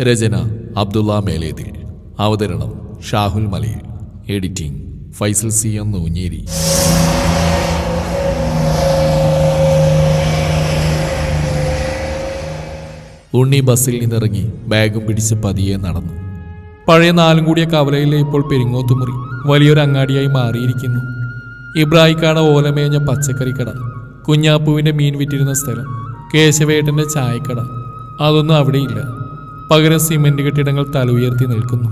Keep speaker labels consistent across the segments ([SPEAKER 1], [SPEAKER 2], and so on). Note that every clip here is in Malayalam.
[SPEAKER 1] രചന അബ്ദുള്ള മേലേതിൽ. അവതരണം Shahul Malayil. Editing Faisal C M Noonjeri. Unni ബസ്സിൽ നിന്നിറങ്ങി ബാഗും പിടിച്ച് പതിയെ നടന്നു. പഴയ നാലും കൂടിയ കവലയിലെ ഇപ്പോൾ പെരിങ്ങോത്തുമുറി വലിയൊരു അങ്ങാടിയായി മാറിയിരിക്കുന്നു. ഇബ്രാഹിക്കാട ഓലമേഞ്ഞ പച്ചക്കറിക്കട, കുഞ്ഞാപ്പൂവിൻ്റെ മീൻ വിറ്റിരുന്ന സ്ഥലം, കേശവേട്ടൻ്റെ ചായക്കട, അതൊന്നും അവിടെയില്ല. പകരം സിമന്റ് കെട്ടിടങ്ങൾ തല ഉയർത്തി നിൽക്കുന്നു.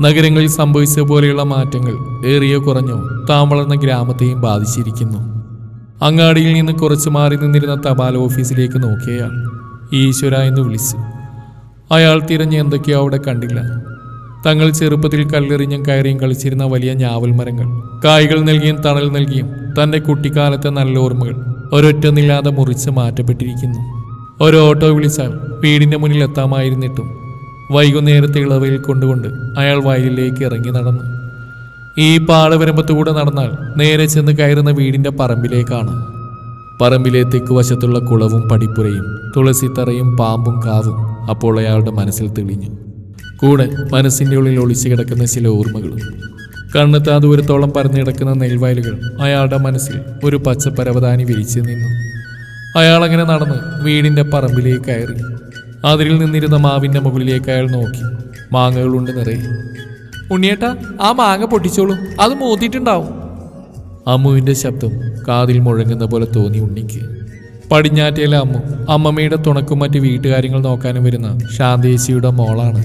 [SPEAKER 1] നഗരങ്ങളിൽ സംഭവിച്ച പോലെയുള്ള മാറ്റങ്ങൾ ഏറിയോ കുറഞ്ഞോ താൻ വളർന്ന ഗ്രാമത്തെയും ബാധിച്ചിരിക്കുന്നു. അങ്ങാടിയിൽ നിന്ന് കുറച്ചു മാറി നിന്നിരുന്ന തപാൽ ഓഫീസിലേക്ക് നോക്കിയയാൾ ഈശ്വര എന്ന് വിളിച്ചു. അയാൾ തിരഞ്ഞ് എന്തൊക്കെയോ അവിടെ കണ്ടില്ല. തങ്ങൾ ചെറുപ്പത്തിൽ കല്ലെറിഞ്ഞും കയറിയും കളിച്ചിരുന്ന വലിയ ഞാവൽ മരങ്ങൾ, കായ്കൾ നൽകിയും തണൽ നൽകിയും തൻ്റെ കുട്ടിക്കാലത്തെ നല്ല ഓർമ്മകൾ ഒരൊറ്റൊന്നില്ലാതെ മുറിച്ച് മാറ്റപ്പെട്ടിരിക്കുന്നു. ഒരു ഓട്ടോ വിളിച്ചാൽ വീടിൻ്റെ മുന്നിൽ എത്താമായിരുന്നിട്ടും വൈകുന്നേരത്തെ ഇളവയിൽ കൊണ്ടുകൊണ്ട് അയാൾ വയലിലേക്ക് ഇറങ്ങി നടന്നു. ഈ പാടവരമ്പത്തുകൂടെ നടന്നാൽ നേരെ ചെന്ന് കയറുന്ന വീടിൻ്റെ പറമ്പിലേക്കാണ്. പറമ്പിലെ തെക്കുവശത്തുള്ള കുളവും പടിപ്പുരയും തുളസിത്തറയും പാമ്പും കാവും അപ്പോൾ അയാളുടെ മനസ്സിൽ തെളിഞ്ഞു. കൂടെ മനസ്സിൻ്റെ ഉള്ളിൽ ഒളിച്ചു കിടക്കുന്ന ചില ഓർമ്മകളും. കണ്ണെത്താ ദൂരത്തോളം പരന്നു കിടക്കുന്ന നെൽവയലുകൾ അയാളുടെ മനസ്സിൽ ഒരു പച്ചപ്പരവതാനി വിരിച്ചു നിന്നു. അയാളങ്ങനെ നടന്ന് വീടിൻ്റെ പറമ്പിലേക്ക് കയറി. അതിരിൽ നിന്നിരുന്ന മാവിൻ്റെ മുകളിലേക്ക് അയാൾ നോക്കി. മാങ്ങകളുണ്ട് നിറയെ. ഉണ്ണിയേട്ടാ, ആ മാങ്ങ പൊട്ടിച്ചോളൂ, അത് മൂത്തിട്ടുണ്ടാവും. അമ്മുവിൻ്റെ ശബ്ദം കാതിൽ മുഴങ്ങുന്ന പോലെ തോന്നി ഉണ്ണിക്ക്. പടിഞ്ഞാറ്റയിലെ അമ്മു അമ്മമ്മയുടെ തുണക്കും മറ്റ് വീട്ടുകാര്യങ്ങൾ നോക്കാനും വരുന്ന ശാന്തേച്ചിയുടെ മോളാണ്.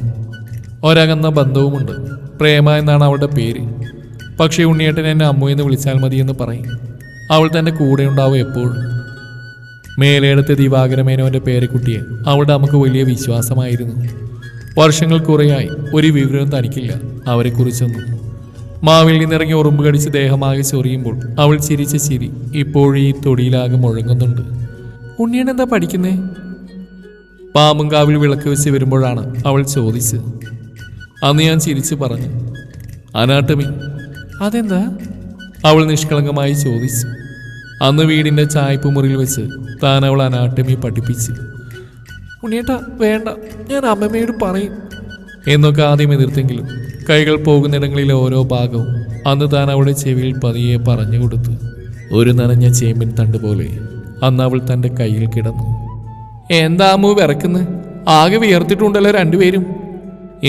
[SPEAKER 1] ഒരകന്ന ബന്ധവുമുണ്ട്. പ്രേമ എന്നാണ് അവളുടെ പേര്. പക്ഷേ ഉണ്ണിയേട്ടൻ എന്നെ അമ്മു എന്ന് വിളിച്ചാൽ മതിയെന്ന് പറയും. അവൾ തൻ്റെ കൂടെ ഉണ്ടാവും എപ്പോഴും. മേലേടത്തെ ദിവാകരമേനോൻ്റെ പേരക്കുട്ടിയെ അവളുടെ അമ്മക്ക് വലിയ വിശ്വാസമായിരുന്നു. വർഷങ്ങൾ കുറേയായി ഒരു വിവരവും തനിക്കില്ല അവരെക്കുറിച്ചൊന്നും. മാവിൽ നിന്നിറങ്ങി ഉറുമ്പ് കടിച്ച് ദേഹമാകെ ചൊറിയുമ്പോൾ അവൾ ചിരിച്ച ചിരി ഇപ്പോഴും ഈ തൊടിയിലാകെ മുഴങ്ങുന്നുണ്ട്. ഉണ്ണിയൻ എന്താ പഠിക്കുന്നേ? പാമ്പും കാവിൽ വിളക്ക് വെച്ച് വരുമ്പോഴാണ് അവൾ ചോദിച്ചത്. അന്ന് ഞാൻ ചിരിച്ച് പറഞ്ഞു, അനാട്ടമി. അതെന്താ? അവൾ നിഷ്കളങ്കമായി ചോദിച്ചു. അന്ന് വീടിൻ്റെ ചായ്പ് മുറിയിൽ വെച്ച് താൻ അവൾ അനാട്ടമി പഠിപ്പിച്ച്. ഉണ്ണിയേട്ടാ വേണ്ട, ഞാൻ അമ്മമ്മയോട് പറയും എന്നൊക്കെ ആദ്യം എതിർത്തെങ്കിലും കൈകൾ പോകുന്നിടങ്ങളിലെ ഓരോ ഭാഗവും അന്ന് താൻ അവളുടെ ചെവിയിൽ പതിയെ പറഞ്ഞു കൊടുത്തു. ഒരു നനഞ്ഞ ചേമ്പിൻ തണ്ട് പോലെ അന്ന് അവൾ തൻ്റെ കയ്യിൽ കിടന്നു. എന്താ അമ്മ വിറക്കുന്നു? ആകെ വിയർത്തിട്ടുണ്ടല്ലോ രണ്ടുപേരും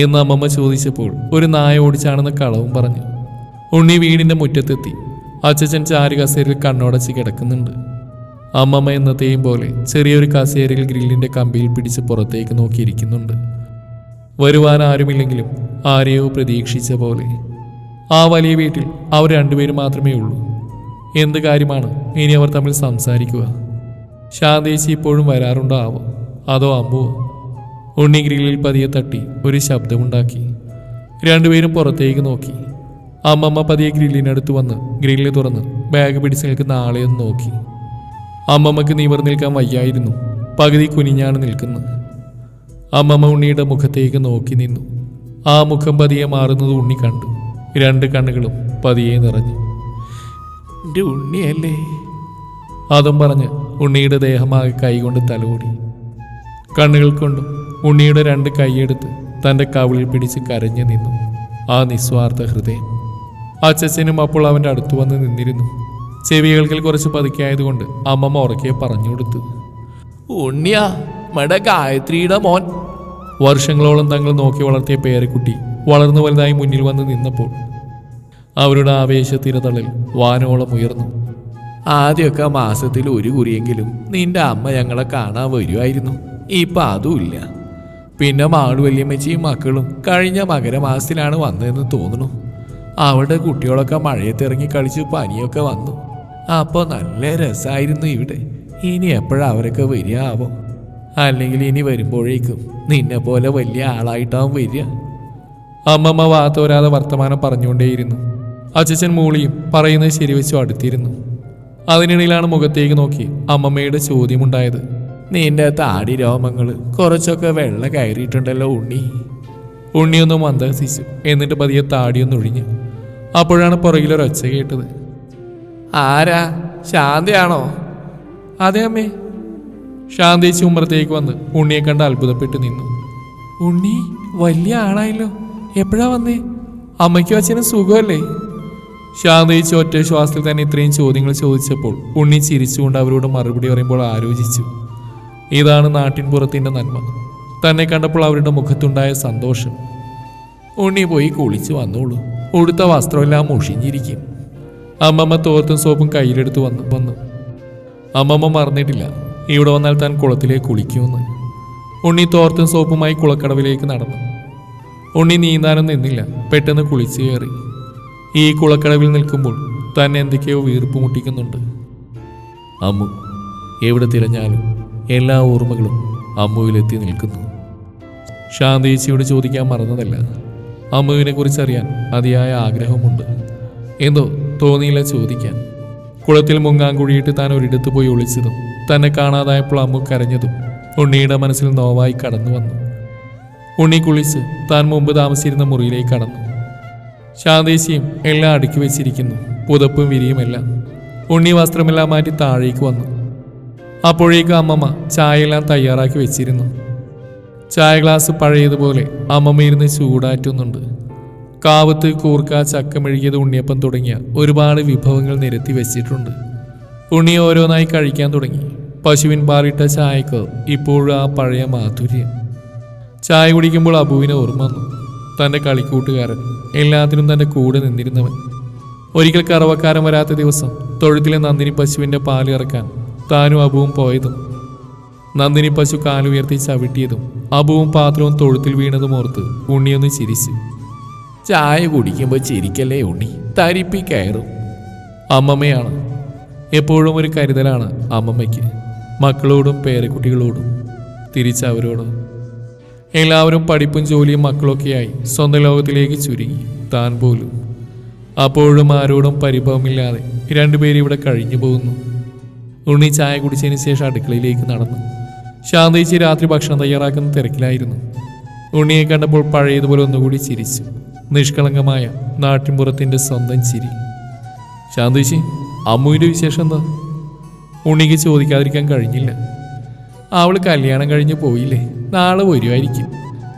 [SPEAKER 1] എന്ന് അമ്മമ്മ ചോദിച്ചപ്പോൾ ഒരു നായ ഓടിച്ചാണെന്ന് കളവും പറഞ്ഞു. ഉണ്ണി വീടിൻ്റെ മുറ്റത്തെത്തി. അച്ഛൻ ചാരു കസേരയിൽ കണ്ണോടച്ച് കിടക്കുന്നുണ്ട്. അമ്മമ്മ എന്നത്തെയും പോലെ ചെറിയൊരു കസേരയിൽ ഗ്രില്ലിൻ്റെ കമ്പിയിൽ പിടിച്ച് പുറത്തേക്ക് നോക്കിയിരിക്കുന്നുണ്ട്. വരുവാൻ ആരുമില്ലെങ്കിലും ആരെയോ പ്രതീക്ഷിച്ച പോലെ. ആ വലിയ വീട്ടിൽ അവർ രണ്ടുപേരും മാത്രമേ ഉള്ളൂ. എന്ത് കാര്യമാണ് ഇനി അവർ തമ്മിൽ സംസാരിക്കുക? ശാന്തേച്ചി ഇപ്പോഴും വരാറുണ്ടോ ആവോ? അതോ അമ്മുവോ? ഉണ്ണി ഗ്രില്ലിൽ പതിയെ തട്ടി ഒരു ശബ്ദമുണ്ടാക്കി. രണ്ടുപേരും പുറത്തേക്ക് നോക്കി. അമ്മമ്മ പതിയെ ഗ്രില്ലിനടുത്ത് വന്ന് ഗ്രില്ല് തുറന്ന് ബാഗ് പിടിച്ച് നിൽക്കുന്ന ആളെയൊന്ന് നോക്കി. അമ്മമ്മക്ക് നിവർന്ന് നിൽക്കാൻ വയ്യായിരുന്നു. പകുതി കുനിഞ്ഞാണ് നിൽക്കുന്നത്. അമ്മമ്മ ഉണ്ണിയുടെ മുഖത്തേക്ക് നോക്കി നിന്നു. ആ മുഖം പതിയെ മാറുന്നത് ഉണ്ണി കണ്ടു. രണ്ട് കണ്ണുകളും പതിയെ നിറഞ്ഞു. എൻ്റെ ഉണ്ണിയല്ലേ? അതും പറഞ്ഞ് ഉണ്ണിയുടെ ദേഹമാകെ കൈകൊണ്ട് തലോടി. കണ്ണുകൾ കൊണ്ടും ഉണ്ണിയുടെ രണ്ട് കൈയെടുത്ത് തൻ്റെ കവിളിൽ പിടിച്ച് കരഞ്ഞു നിന്നു ആ നിസ്വാർത്ഥ ഹൃദയം. അച്ഛനും അപ്പോൾ അവൻ്റെ അടുത്ത് വന്ന് നിന്നിരുന്നു. ചെവികൾക്കിൽ കുറച്ച് പതുക്കിയായതുകൊണ്ട് അമ്മമ്മ ഉറക്കെ പറഞ്ഞു കൊടുത്തു. ഉണ്ണിയാ, മട ഗായത്രിയുടെ മോൻ. വർഷങ്ങളോളം തങ്ങൾ നോക്കി വളർത്തിയ പേരക്കുട്ടി വളർന്നു വലുതായി മുന്നിൽ വന്ന് നിന്നപ്പോൾ അവരുടെ ആവേശത്തിരതളിൽ വാനോളം ഉയർന്നു. ആദ്യമൊക്കെ മാസത്തിൽ ഒരു കുറിയെങ്കിലും നിന്റെ അമ്മ ഞങ്ങളെ കാണാൻ വരുമായിരുന്നു. ഇപ്പം അതുമില്ല. പിന്നെ മാളു വല്യമ്മച്ചിയും മക്കളും കഴിഞ്ഞ മകരമാസത്തിലാണ് വന്നതെന്ന് തോന്നുന്നു. അവിടെ കുട്ടികളൊക്കെ മഴയത്തിറങ്ങി കളിച്ച് പനിയൊക്കെ വന്നു. അപ്പോൾ നല്ല രസമായിരുന്നു ഇവിടെ. ഇനി എപ്പോഴാണ് അവരൊക്കെ വരിക ആവോ? അല്ലെങ്കിൽ ഇനി വരുമ്പോഴേക്കും നിന്നെ പോലെ വലിയ ആളായിട്ടാവും വരിക. അമ്മമ്മ വാത്തോരാതെ വർത്തമാനം പറഞ്ഞുകൊണ്ടേയിരുന്നു. അച്ഛൻ മൂളിയും പറയുന്നത് ശരിവെച്ചു അടുത്തിരുന്നു. അതിനിടയിലാണ് മുഖത്തേക്ക് നോക്കി അമ്മമ്മയുടെ ചോദ്യമുണ്ടായത്. നിന്റെ താടി രോമങ്ങൾ കുറച്ചൊക്കെ വെള്ള കയറിയിട്ടുണ്ടല്ലോ ഉണ്ണി. ഉണ്ണിയൊന്നും മന്ദഹസിച്ചു. എന്നിട്ട് പതിയെ താടിയൊന്നൊഴിഞ്ഞു. അപ്പോഴാണ് പുറകിലൊരൊച്ച കേട്ടത്. ആരാ? ശാന്തയാണോ? അതെ അമ്മേ. ശാന്തേച്ചി ഉമ്മറത്തേക്ക് വന്ന് ഉണ്ണിയെ കണ്ട് അത്ഭുതപ്പെട്ട് നിന്നു. ഉണ്ണി വലിയ ആളായല്ലോ, എപ്പോഴാ വന്നേ? അമ്മയ്ക്കും അച്ഛനും സുഖമല്ലേ? ശാന്തയിച്ച് ഒറ്റ ശ്വാസത്തിൽ തന്നെ ഇത്രയും ചോദ്യങ്ങൾ ചോദിച്ചപ്പോൾ ഉണ്ണി ചിരിച്ചുകൊണ്ട് അവരോട് മറുപടി പറയുമ്പോൾ ആലോചിച്ചു. ഇതാണ് നാട്ടിൻപുറത്തിൻ്റെ നന്മ. തന്നെ കണ്ടപ്പോൾ അവരുടെ മുഖത്തുണ്ടായ സന്തോഷം. ഉണ്ണി പോയി കുളിച്ച് വന്നോളൂ, ഉടുത്ത വസ്ത്രമെല്ലാം മുഷിഞ്ഞിരിക്കും. അമ്മമ്മ തോർത്തും സോപ്പും കയ്യിലെടുത്ത് വന്നു. അമ്മമ്മ മറന്നിട്ടില്ല ഇവിടെ വന്നാൽ താൻ കുളത്തിലേക്ക് കുളിക്കുമെന്ന്. ഉണ്ണി തോർത്തും സോപ്പുമായി കുളക്കടവിലേക്ക് നടന്നു. ഉണ്ണി നീന്താനും നിന്നില്ല, പെട്ടെന്ന് കുളിച്ചു കയറി. ഈ കുളക്കടവിൽ നിൽക്കുമ്പോൾ തന്നെ എന്തൊക്കെയോ വീർപ്പ് മുട്ടിക്കുന്നുണ്ട്. അമ്മു എവിടെ തിരഞ്ഞാലും എല്ലാ ഓർമ്മകളും അമ്മുവിലെത്തി നിൽക്കുന്നു. ശാന്തേച്ചിയോട് ചോദിക്കാൻ മറന്നതല്ല. അമ്മുവിനെ കുറിച്ചറിയാൻ അതിയായ ആഗ്രഹമുണ്ട്. എന്തോ തോന്നിയില്ല ചോദിക്കാൻ. കുളത്തിൽ മുങ്ങാൻ കുഴിയിട്ട് താൻ ഒരിടത്ത് പോയി ഒളിച്ചതും തന്നെ കാണാതായപ്പോൾ അമ്മു കരഞ്ഞതും ഉണ്ണിയുടെ മനസ്സിൽ നോവായി കടന്നു വന്നു. ഉണ്ണി കുളിച്ച് താൻ മുമ്പ് താമസിച്ചിരുന്ന മുറിയിലേക്ക് കടന്നു. ശാന്തേച്ചിയും എല്ലാം അടുക്കി വെച്ചിരിക്കുന്നു, പുതപ്പും വിരിയുമെല്ലാം. ഉണ്ണി വസ്ത്രമെല്ലാം മാറ്റി താഴേക്ക് വന്നു. അപ്പോഴേക്കും അമ്മമ്മ ചായയെല്ലാം തയ്യാറാക്കി വെച്ചിരുന്നു. ചായ ഗ്ലാസ് പഴയതുപോലെ അമ്മമ്മ ഇരുന്ന് ചൂടാറ്റുന്നുണ്ട്. കാവത്ത്, കൂർക്ക, ചക്ക മെഴുകിയത്, ഉണ്ണിയപ്പം തുടങ്ങിയ ഒരുപാട് വിഭവങ്ങൾ നിരത്തി വെച്ചിട്ടുണ്ട്. ഉണ്ണി ഓരോന്നായി കഴിക്കാൻ തുടങ്ങി. പശുവിൻ പാലിട്ട ചായക്ക് ഇപ്പോഴും ആ പഴയ മാധുര്യം. ചായ കുടിക്കുമ്പോൾ അബുവിനെ ഓർമ്മ വന്നു. തൻ്റെ കളിക്കൂട്ടുകാരൻ, എല്ലാത്തിനും തൻ്റെ കൂടെ നിന്നിരുന്നവൻ. ഒരിക്കൽ കറവക്കാരൻ വരാത്ത ദിവസം തൊഴുത്തിലെ നന്ദിനി പശുവിൻ്റെ പാല് ഇറക്കാൻ താനും അബുവും പോയതും നന്ദിനി പശു കാലുയർത്തി ചവിട്ടിയതും അബുവും പാത്രവും തൊഴുത്തിൽ വീണതും ഓർത്ത് ഉണ്ണിയൊന്ന് ചിരിച്ചു. ചായ കുടിക്കുമ്പോൾ ചിരിക്കല്ലേ ഉണ്ണി, തരിപ്പി കയറും. അമ്മമ്മയാണ്. എപ്പോഴും ഒരു കരുതലാണ് അമ്മമ്മയ്ക്ക്, മക്കളോടും പേരക്കുട്ടികളോടും, തിരിച്ചവരോടും. എല്ലാവരും പഠിപ്പും ജോലിയും മക്കളൊക്കെയായി സ്വന്തം ലോകത്തിലേക്ക് ചുരുങ്ങി. താൻ പോലും അപ്പോഴും ആരോടും പരിഭവമില്ലാതെ രണ്ടുപേരും ഇവിടെ കഴിഞ്ഞു പോകുന്നു. ഉണ്ണി ചായ കുടിച്ചതിന് ശേഷം അടുക്കളയിലേക്ക് നടന്നു. ശാന്തേച്ചി രാത്രി ഭക്ഷണം തയ്യാറാക്കുന്ന തിരക്കിലായിരുന്നു. ഉണ്ണിയെ കണ്ടപ്പോൾ പഴയതുപോലെ ഒന്നുകൂടി ചിരിച്ചു. നിഷ്കളങ്കമായ നാട്ടിൻപുറത്തിൻ്റെ സ്വന്തം ചിരി. ശാന്തേച്ചി, അമ്മുവിൻ്റെ വിശേഷം എന്താ? ഉണ്ണിക്ക് ചോദിക്കാതിരിക്കാൻ കഴിഞ്ഞില്ല. അവൾ കല്യാണം കഴിഞ്ഞ് പോയില്ലേ, നാളെ വരുമായിരിക്കും.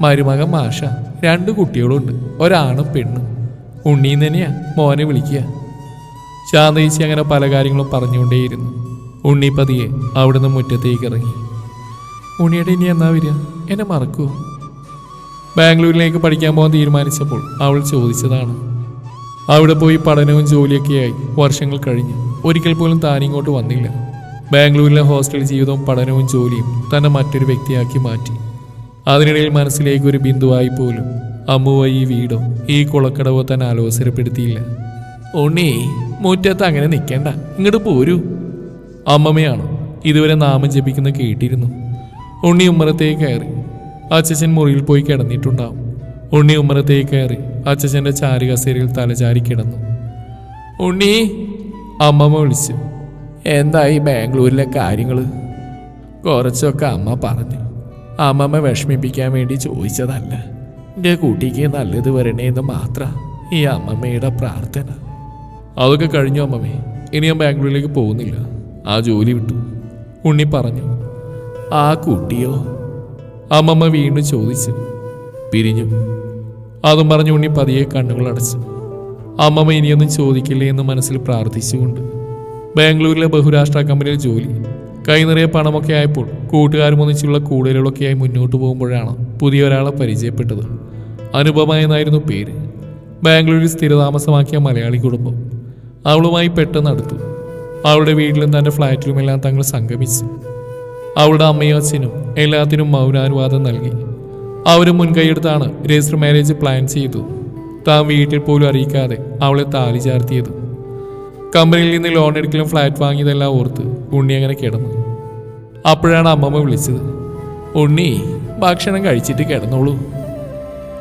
[SPEAKER 1] മരുമകൻ മാഷ, 2 കുട്ടികളുണ്ട്, ഒരാണും പെണ്ണും. ഉണ്ണിയും തന്നെയാ മോനെ വിളിക്കുക. ശാന്തേച്ചി അങ്ങനെ പല കാര്യങ്ങളും പറഞ്ഞുകൊണ്ടേയിരുന്നു. ഉണ്ണി പതിയെ അവിടുന്ന് മുറ്റത്തേക്ക് ഇറങ്ങി. ഉണ്ണിയുടെ ഇനി എന്നാ വരിക? എന്നെ മറക്കുമോ? ബാംഗ്ലൂരിലേക്ക് പഠിക്കാൻ പോകാൻ തീരുമാനിച്ചപ്പോൾ അവൾ ചോദിച്ചതാണ്. അവിടെ പോയി പഠനവും ജോലിയൊക്കെയായി വർഷങ്ങൾ കഴിഞ്ഞു. ഒരിക്കൽ പോലും താനിങ്ങോട്ട് വന്നില്ല. ബാംഗ്ലൂരിലെ ഹോസ്റ്റൽ ജീവിതവും പഠനവും ജോലിയും തന്നെ മറ്റൊരു വ്യക്തിയാക്കി മാറ്റി. അതിനിടയിൽ മനസ്സിലേക്ക് ഒരു ബിന്ദുവായി പോലും അമ്മുവ ഈ വീടോ ഈ കുളക്കടവോ തന്നെ ആലോചനപ്പെടുത്തിയില്ല. ഉണ്ണി, മുറ്റത്ത് അങ്ങനെ നിൽക്കേണ്ട, ഇങ്ങോട്ട് പോരൂ. അമ്മമ്മയാണ്. ഇതുവരെ നാമം ജപിക്കുന്ന കേട്ടിരുന്നു. ഉണ്ണി ഉമ്മറത്തേക്ക് കയറി. അച്ഛൻ മുറിയിൽ പോയി കിടന്നിട്ടുണ്ടാവും. ഉണ്ണി ഉമ്മറത്തേക്ക് കയറി അച്ഛൻ്റെ ചാരുകസേരയിൽ തലചാരി കിടന്നു. ഉണ്ണി, അമ്മമ്മ വിളിച്ചു. എന്തായി ബാംഗ്ലൂരിലെ കാര്യങ്ങൾ? കുറച്ചൊക്കെ അമ്മ പറഞ്ഞു. അമ്മമ്മ വിഷമിപ്പിക്കാൻ വേണ്ടി ചോദിച്ചതല്ല. എൻ്റെ കുട്ടിക്ക് നല്ലത് വരണേന്ന് മാത്രം ഈ അമ്മമ്മയുടെ പ്രാർത്ഥന. അതൊക്കെ കഴിഞ്ഞു അമ്മമ്മേ. ഇനി ഞാൻ ബാംഗ്ലൂരിലേക്ക് പോകുന്നില്ല, ആ ജോലി വിട്ടു. ഉണ്ണി പറഞ്ഞു. ആ കുട്ടിയോ? അമ്മമ്മ വീണ്ടും ചോദിച്ചു. പിരിഞ്ഞു. അതും പറഞ്ഞു ഉണ്ണി പതിയെ കണ്ണുകൾ അടച്ചു. അമ്മമ്മ ഇനിയൊന്നും ചോദിക്കില്ലേ എന്ന് മനസ്സിൽ പ്രാർത്ഥിച്ചുകൊണ്ട്. ബാംഗ്ലൂരിലെ ബഹുരാഷ്ട്ര കമ്പനിയിൽ ജോലി. കൈ നിറയെ പണമൊക്കെ ആയപ്പോൾ കൂട്ടുകാരും ഒന്നിച്ചുള്ള കൂടുതലുകളൊക്കെയായി മുന്നോട്ട് പോകുമ്പോഴാണ് പുതിയ ഒരാളെ പരിചയപ്പെട്ടത്. അനുപമ എന്നായിരുന്നു പേര്. ബാംഗ്ലൂരിൽ സ്ഥിരതാമസമാക്കിയ മലയാളി കുടുംബം. അവളുമായി പെട്ടെന്ന് അടുത്തു. അവളുടെ വീട്ടിലും തൻ്റെ ഫ്ലാറ്റിലുമെല്ലാം തങ്ങൾ സംഗമിച്ചു. അവളുടെ അമ്മയും അച്ഛനും എല്ലാത്തിനും മൗനാനുവാദം നൽകി. അവരും മുൻകൈയെടുത്താണ് രജിസ്റ്റർ മാരേജ് പ്ലാൻ ചെയ്തു. താൻ വീട്ടിൽ പോലും അറിയിക്കാതെ അവളെ താലി ചാർത്തിയത്. കമ്പനിയിൽ നിന്ന് ലോൺ എടുക്കലും ഫ്ലാറ്റ് വാങ്ങിയതെല്ലാം ഓർത്ത് ഉണ്ണി അങ്ങനെ കിടന്നു. അപ്പോഴാണ് അമ്മമ്മ വിളിച്ചത്. ഉണ്ണി, ഭക്ഷണം കഴിച്ചിട്ട് കിടന്നോളൂ.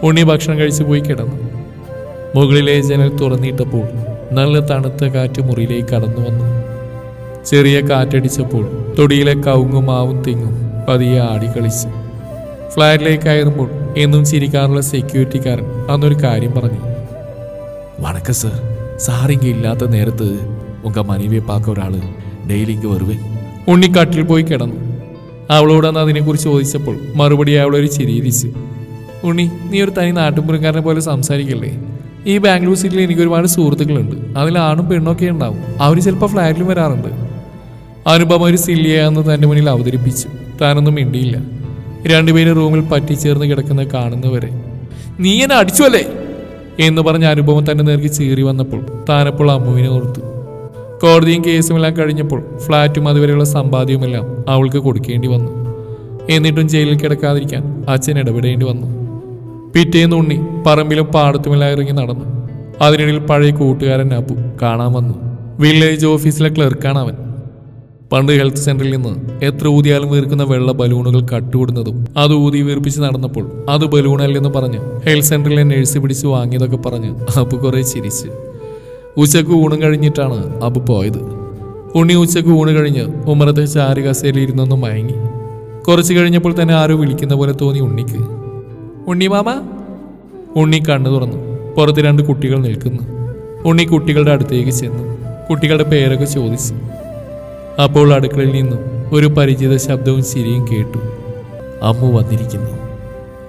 [SPEAKER 1] ഉണ്ണി ഭക്ഷണം കഴിച്ചു പോയി കിടന്നു. മുകളിലെ ജനൽ തുറന്നിട്ടപ്പോൾ നല്ല തണുത്ത കാറ്റ് മുറിയിലേക്ക് കടന്നു വന്നു. ചെറിയ കാറ്റടിച്ചപ്പോൾ തൊടിയിലെ കവുങ്ങും മാവും തെങ്ങും പതിയെ ആടിക്കളിച്ചു. ഫ്ലാറ്റിലേക്ക് കയറുമ്പോൾ എന്നും ചിരിക്കാറുള്ള സെക്യൂരിറ്റിക്കാരൻ അന്നൊരു കാര്യം പറഞ്ഞു. വണക്കം സാർ, സാറിങ്ങ ഇല്ലാത്ത നേരത്ത് ഉങ്ക മനീവിയെ പാക്ക ഒരാള് ഡെയിലിക്ക് വരുവേ. ഉണ്ണി കട്ടിൽ പോയി കിടന്നു. അവളോടന്ന് അതിനെക്കുറിച്ച് ചോദിച്ചപ്പോൾ മറുപടി അവളൊരു ചിരിയിരിച്ചു. ഉണ്ണി, നീ ഒരു തനി നാട്ടുമ്പുറക്കാരനെ പോലെ സംസാരിക്കല്ലേ. ഈ ബാംഗ്ലൂർ സിറ്റിയിൽ എനിക്ക് ഒരുപാട് സുഹൃത്തുക്കളുണ്ട്. അതിൽ ആണും പെണ്ണൊക്കെ ഉണ്ടാവും. അവർ ചിലപ്പോൾ ഫ്ലാറ്റിലും വരാറുണ്ട്. അനുപമ ഒരു സില്ലിയാന്ന് തൻ്റെ മുന്നിൽ അവതരിപ്പിച്ചു. താനൊന്നും മിണ്ടിയില്ല. രണ്ടുപേരും റൂമിൽ പറ്റിച്ചേർന്ന് കിടക്കുന്നത് കാണുന്നവരെ നീ എന്നെ അടിച്ചു അല്ലേ എന്ന് പറഞ്ഞ അനുപമ തൻ്റെ നേർക്ക് ചീറി വന്നപ്പോൾ താനപ്പോൾ അമ്മുവിനെ ഓർത്തു. കോടതിയും കേസുമെല്ലാം കഴിഞ്ഞപ്പോൾ ഫ്ലാറ്റും അതുവരെയുള്ള സമ്പാദ്യവുമെല്ലാം അവൾക്ക് കൊടുക്കേണ്ടി വന്നു. എന്നിട്ടും ജയിലിൽ കിടക്കാതിരിക്കാൻ അച്ഛൻ ഇടപെടേണ്ടി വന്നു. പിറ്റേന്ന് ഉണ്ണി പറമ്പിലും പാടത്തുമെല്ലാം ഇറങ്ങി നടന്നു. അതിനിടയിൽ പഴയ കൂട്ടുകാരൻ അബു കാണാൻ വന്നു. വില്ലേജ് ഓഫീസിലെ ക്ലർക്കാണ് അവൻ. പണ്ട് ഹെൽത്ത് സെന്ററിൽ നിന്ന് എത്ര ഊതിയാലും വീർക്കുന്ന വെള്ള ബലൂണുകൾ കട്ടുവിടുന്നതും അത് ഊതി വീർപ്പിച്ച് നടന്നപ്പോൾ അത് ബലൂണല്ലെന്ന് പറഞ്ഞ് ഹെൽത്ത് സെന്ററിലെ നഴ്സ് പിടിച്ച് വാങ്ങിയതൊക്കെ പറഞ്ഞ് അബു കുറെ ചിരിച്ച്. ഉച്ചക്ക് ഊണും കഴിഞ്ഞിട്ടാണ് അബു പോയത്. ഉണ്ണി ഉച്ചക്ക് ഊണ് കഴിഞ്ഞ് ഉമ്മറത്തെ ചാരി കസേരയിൽ ഇരുന്നൊന്ന് മയങ്ങി. കുറച്ച് കഴിഞ്ഞപ്പോൾ തന്നെ ആരോ വിളിക്കുന്ന പോലെ തോന്നി ഉണ്ണിക്ക്. ഉണ്ണി മാമ. ഉണ്ണി കണ്ണു തുറന്നു. പുറത്ത് 2 കുട്ടികൾ നിൽക്കുന്നു. ഉണ്ണി കുട്ടികളുടെ അടുത്തേക്ക് ചെന്നു. കുട്ടികളുടെ പേരൊക്കെ ചോദിച്ചു. അപ്പോൾ അടുക്കളയിൽ നിന്നും ഒരു പരിചിത ശബ്ദവും ചിരിയും കേട്ടു. അമ്മു വന്നിരിക്കുന്നു.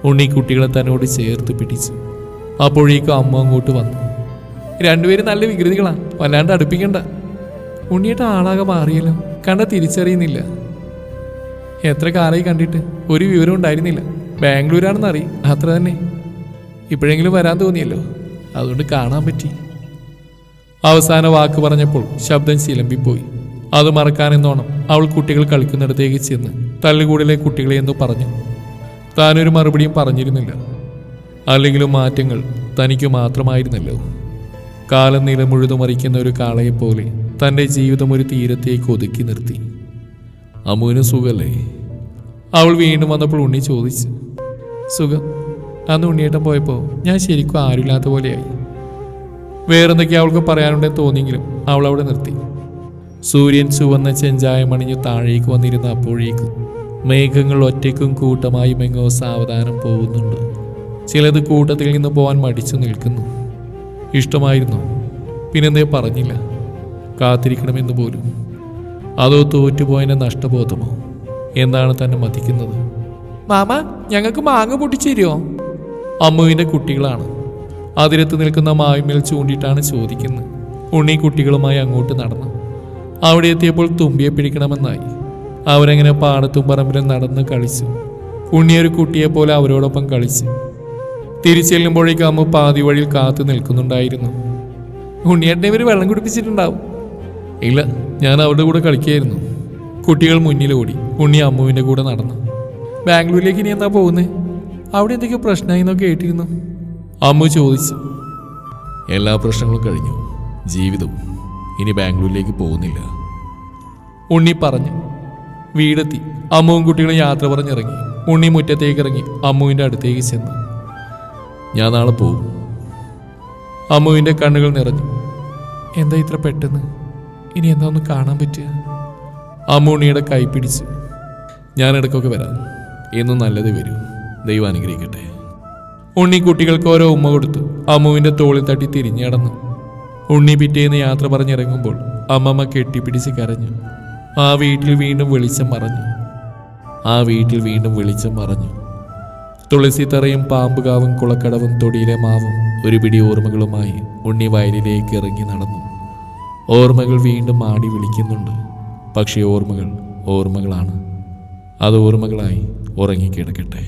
[SPEAKER 1] ഉണ്ണി കുട്ടികളെ തന്നോട് ചേർത്ത് പിടിച്ചു. അപ്പോഴേക്കും അമ്മ അങ്ങോട്ട് വന്നു. രണ്ടുപേരും നല്ല വികൃതികളാ, വല്ലാണ്ട് അടുപ്പിക്കണ്ട. ഉണ്ണിയേട്ട ആളാകെ മാറിയല്ലോ, കണ്ട തിരിച്ചറിയുന്നില്ല. എത്ര കാലമായി കണ്ടിട്ട്, ഒരു വിവരം ഉണ്ടായിരുന്നില്ല. ബാംഗ്ലൂരാണെന്ന് അറിയും, അത്ര തന്നെ. ഇപ്പോഴെങ്കിലും വരാൻ തോന്നിയല്ലോ, അതുകൊണ്ട് കാണാൻ പറ്റി. അവസാന വാക്ക് പറഞ്ഞപ്പോൾ ശബ്ദം ചിലമ്പിപ്പോയി. അത് മറക്കാനെന്നോണം അവൾ കുട്ടികൾ കളിക്കുന്നിടത്തേക്ക് ചെന്ന് തള്ളുകൂടിലെ കുട്ടികളെ എന്ന് പറഞ്ഞു. താനൊരു മറുപടിയും പറഞ്ഞിരുന്നില്ല. അല്ലെങ്കിലും മാറ്റങ്ങൾ തനിക്ക് മാത്രമായിരുന്നല്ലോ. കാലം നിലമുഴുതു മറിക്കുന്ന ഒരു കാളയെപ്പോലെ തൻ്റെ ജീവിതം ഒരു തീരത്തേക്ക് ഒതുക്കി നിർത്തി. അമ്മുവിന് സുഖല്ലേ? അവൾ വീണ്ടും വന്നപ്പോൾ ഉണ്ണി ചോദിച്ചു. സുഖം. അന്ന് ഉണ്ണിയേട്ടൻ പോയപ്പോൾ ഞാൻ ശരിക്കും ആരുമില്ലാത്ത പോലെയായി. വേറെന്തൊക്കെ അവൾക്ക് പറയാനുണ്ടെന്ന് തോന്നിയെങ്കിലും അവൾ അവിടെ നിർത്തി. സൂര്യൻ ചുവന്ന ചെഞ്ചായം അണിഞ്ഞ് താഴേക്ക് വന്നിരുന്ന അപ്പോഴേക്കും മേഘങ്ങൾ ഒറ്റയ്ക്കും കൂട്ടമായും എങ്ങോ സാവധാനം പോകുന്നുണ്ട്. ചിലത് കൂട്ടത്തിൽ നിന്ന് പോകാൻ മടിച്ചു നിൽക്കുന്നു. ഇഷ്ടമായിരുന്നു, പിന്നെന്തേ പറഞ്ഞില്ല. കാത്തിരിക്കണമെന്ന് പോലും. അതോ തോറ്റുപോയതിൻ്റെ നഷ്ടബോധമോ? എന്താണ് തന്നെ മതിക്കുന്നത്? മാമ, ഞങ്ങൾക്ക് മാങ്ങ പൊട്ടിച്ചു തരുമോ? അമ്മുവിൻ്റെ കുട്ടികളാണ്. അതിരത്ത് നിൽക്കുന്ന മാവിന്മേൽ ചൂണ്ടിയിട്ടാണ് ചോദിക്കുന്നത്. ഉണ്ണി കുട്ടികളുമായി അങ്ങോട്ട് നടന്നു. അവിടെ എത്തിയപ്പോൾ തുമ്പിയെ പിടിക്കണമെന്നായി. അവരങ്ങനെ പാടത്തും പറമ്പിലും നടന്ന് കളിച്ചു. ഉണ്ണിയൊരു കുട്ടിയെപ്പോലെ അവരോടൊപ്പം കളിച്ചു. തിരിച്ചെല്ലുമ്പോഴേക്കും അമ്മ പാതി വഴിയിൽ കാത്തു നിൽക്കുന്നുണ്ടായിരുന്നു. ഉണ്ണിയേട്ടനെ ഇവർ വെള്ളം കുടിപ്പിച്ചിട്ടുണ്ടാവും. ഇല്ല, ഞാൻ അവരുടെ കൂടെ കളിക്കുകയായിരുന്നു. കുട്ടികൾ മുന്നിലോടി. ഉണ്ണി അമ്മുവിൻ്റെ കൂടെ നടന്നു. ബാംഗ്ലൂരിലേക്ക് ഇനി എന്താ പോകുന്നത്? അവിടെ എന്തൊക്കെയോ പ്രശ്നമായി എന്നൊക്കെ കേട്ടിരുന്നു. അമ്മു ചോദിച്ചു.
[SPEAKER 2] എല്ലാ പ്രശ്നങ്ങളും കഴിഞ്ഞു. ജീവിതം ഇനി ബാംഗ്ലൂരിലേക്ക് പോകുന്നില്ല.
[SPEAKER 1] ഉണ്ണി പറഞ്ഞു. വീടെത്തി. അമ്മുവും കുട്ടികളും യാത്ര പറഞ്ഞിറങ്ങി. ഉണ്ണി മുറ്റത്തേക്ക് ഇറങ്ങി അമ്മുവിൻ്റെ അടുത്തേക്ക് ചെന്നു.
[SPEAKER 2] ഞാൻ നാളെ പോകും.
[SPEAKER 1] അമ്മുവിൻ്റെ കണ്ണുകൾ നിറഞ്ഞു. എന്താ ഇത്ര പെട്ടെന്ന്? ഇനി എന്താ ഒന്ന് കാണാൻ പറ്റുക? അമ്മു ഉണ്ണിയുടെ കൈ പിടിച്ചു.
[SPEAKER 2] ഞാൻ ഇടയ്ക്കൊക്കെ വരാം. എന്നും നല്ലത് വരൂ. ദൈവം അനുഗ്രഹിക്കട്ടെ.
[SPEAKER 1] ഉണ്ണി കുട്ടികൾക്ക് ഓരോ ഉമ്മ കൊടുത്തു. അമ്മുവിൻ്റെ തോളിൽ തട്ടി തിരിഞ്ഞടന്നു. ഉണ്ണി പിറ്റേന്ന് യാത്ര പറഞ്ഞിറങ്ങുമ്പോൾ അമ്മമ്മ കെട്ടിപ്പിടിച്ച് കരഞ്ഞു. ആ വീട്ടിൽ വീണ്ടും വെളിച്ചം മറഞ്ഞു. തുളസിത്തറയും പാമ്പുകാവും കുളക്കടവും തൊടിയിലെ മാവും ഒരു പിടി ഓർമ്മകളുമായി ഉണ്ണി വയലിലേക്ക് ഇറങ്ങി നടന്നു. ഓർമ്മകൾ വീണ്ടും ആടി വിളിക്കുന്നുണ്ട്. പക്ഷേ ഓർമ്മകളാണ്. അത് ഓർമ്മകളായി ഉറങ്ങിക്കിടക്കട്ടെ.